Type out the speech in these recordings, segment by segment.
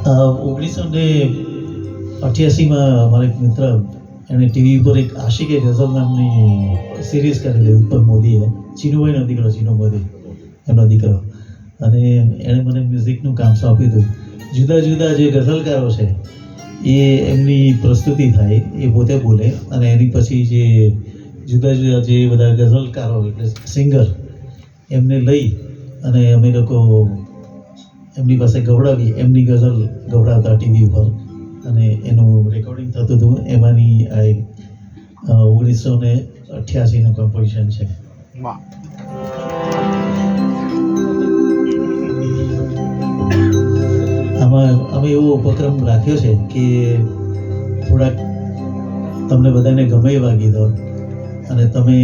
1988માં અમારા એક મિત્ર એણે ટીવી ઉપર એક આશિકે ગઝલ નામની સિરીઝ કરેલી ઉત્પલ મોદીએ, ચીનુભાઈનો દીકરો ચીનો મોદી એમનો દીકરો, અને એણે મને મ્યુઝિકનું કામ સોંપ્યું હતું. જુદા જુદા જે ગઝલકારો છે એ એમની પ્રસ્તુતિ થાય, એ પોતે બોલે, અને એની પછી જે જુદા જુદા જે બધા ગઝલકારો એટલે સિંગર એમને લઈ અને અમે લોકો એમની પાસે ગવડાવી, એમની ગઝલ ગવડાવતા ટીવી ઉપર, અને એનું રેકોર્ડિંગ થતું હતું. એમાંની આ 1988નું કમ્પોઝિશન છે. આમાં અમે એવો ઉપક્રમ રાખ્યો છે કે થોડાક તમને બધાને ગમે એવા ગીતો, અને તમે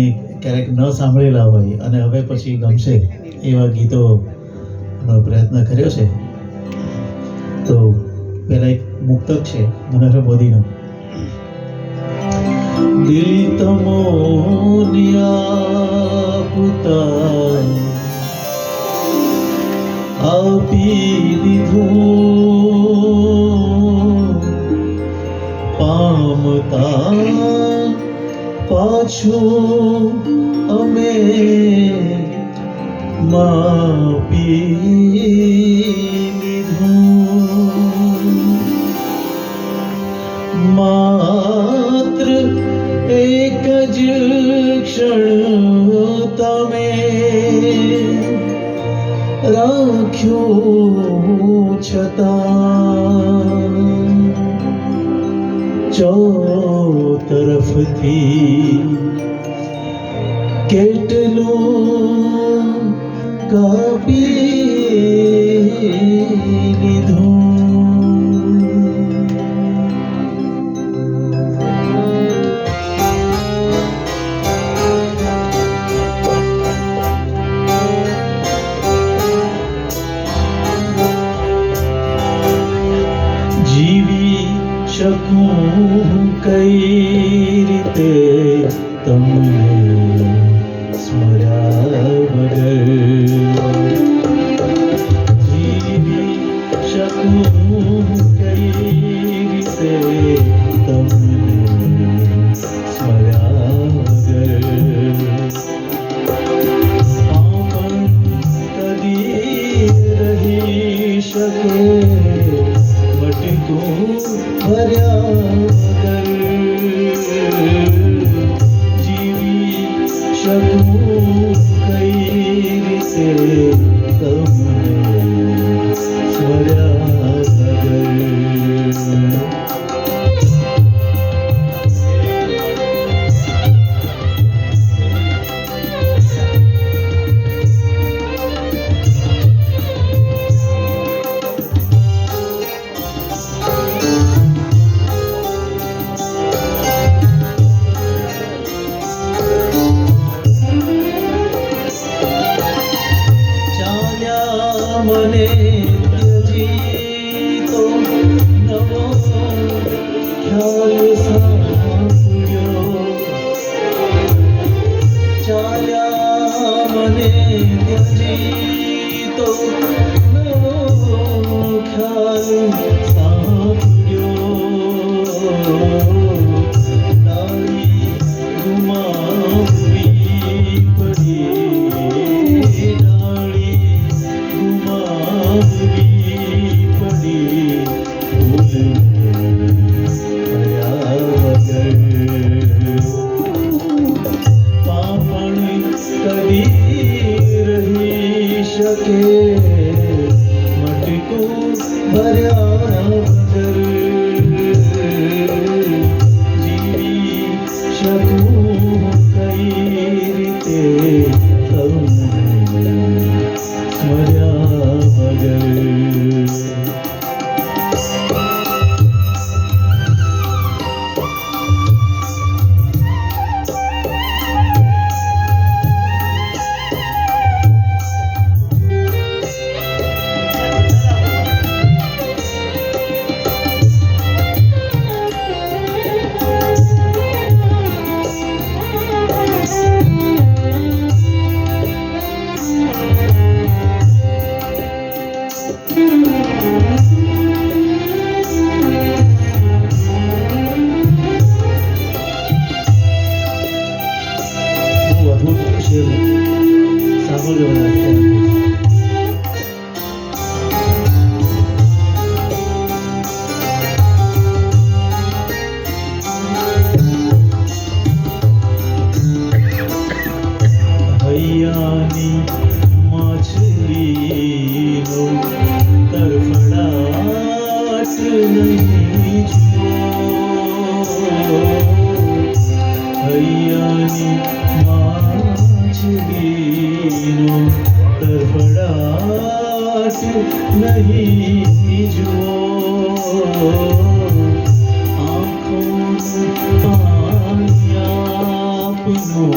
ક્યારેક ન સાંભળેલા હોય અને હવે પછી ગમશે એવા ગીતોનો પ્રયત્ન કર્યો છે. તો પહેલા એક મુક્તક છે મનોહર મોદીનો. દિલ તમોનિયા પુતા આપી દીધું, પામતા પાછું અમે માપી લીધું. માત્ર એક જ ક્ષણ તમે રાખ્યું છતાં તરફથી કેટલું કાપી લીધું. જીવી શકું કઈ રીતે તમને સ્મર્યા વગર, જીવી શકું કઈ રીતે તમને સ્મર્યા વગર. પામન કદી રહી શકે મટકું ભર્યા વગર, જીવી શકું કઈ રીતે તમને સ્મર્યા વગર. મને ત્યજી નહીં જુઓ હૈયાની માછલીનો તરફડાટ નહીં જુઓ આંખોનું પાણી આપનું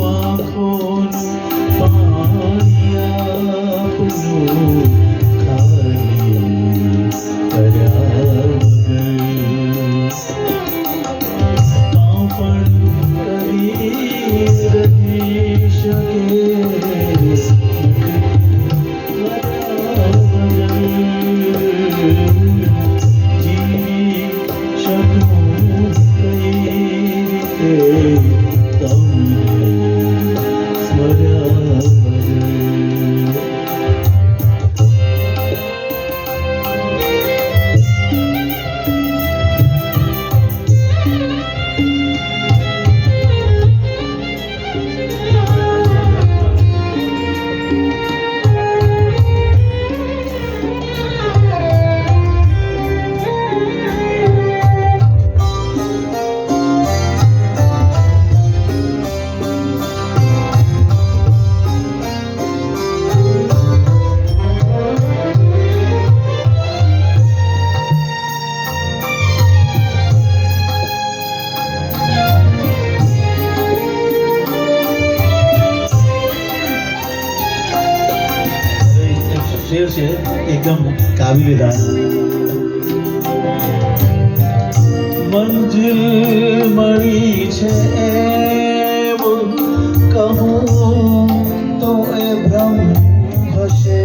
આંખોનું પાણી આપનું ખાલી કર્યા વગર પણ કરી રહી શકે જીવી શકું કઈ રીતે તમને સ્મર્યા વગર શેર છે એકદમ કાબિલેદાર મંજિલ મળી છે એવું કહું તો એ ભ્રમ હશે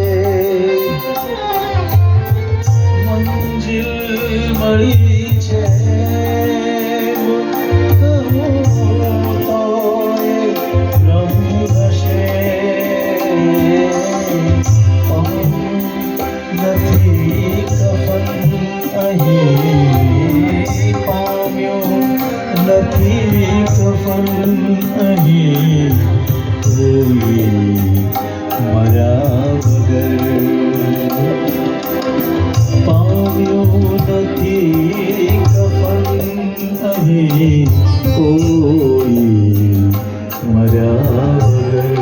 મંજિલ મળી છે એવું કહું તો એ ભ્રમ હશે નથી કફન અહીં પામ્યો નથી કફન અહીં કોઈ મર્યા વગર પામ્યો નથી કફન અહીં કોઈ મર્યા વગર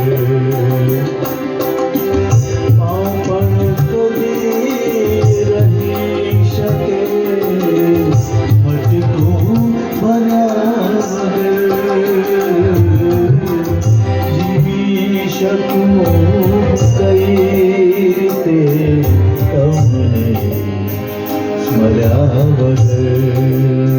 શકું કઈ રીતે તમને સ્મર્યા વગર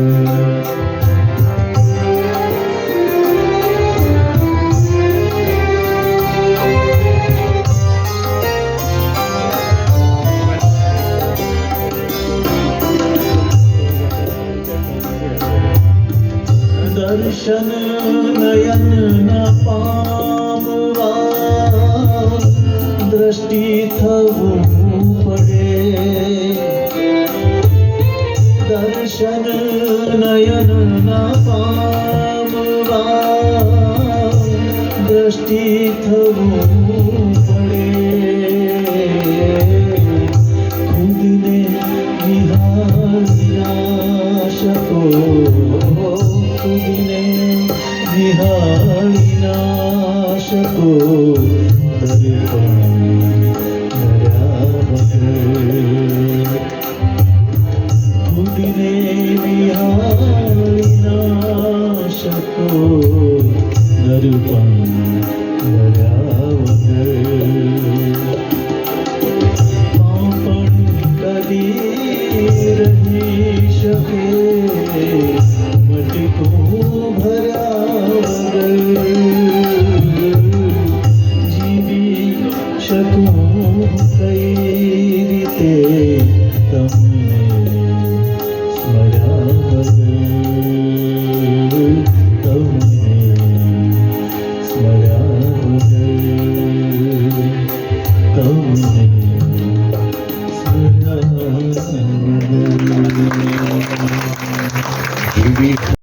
દર્શન નયન ના પામવા દ્રષ્ટિ થવું પડે દર્શન નયન ના પામવા દ્રષ્ટિ થવું પડે ખુદને નિહાળી ના શકો ખુદને નિહાળી ના શકો દર્પણ મર્યા વગર ખુદને નિહાળી ના શકો દર્પણ મર્યા વગર પણ કરી રહી શકે મટકો ભર્યા વગર જીવી શકું કઈ રીતે તમને સ્મર્યા વગર તમને સ્મર્યા વગર તમને સ્મર્યા વગર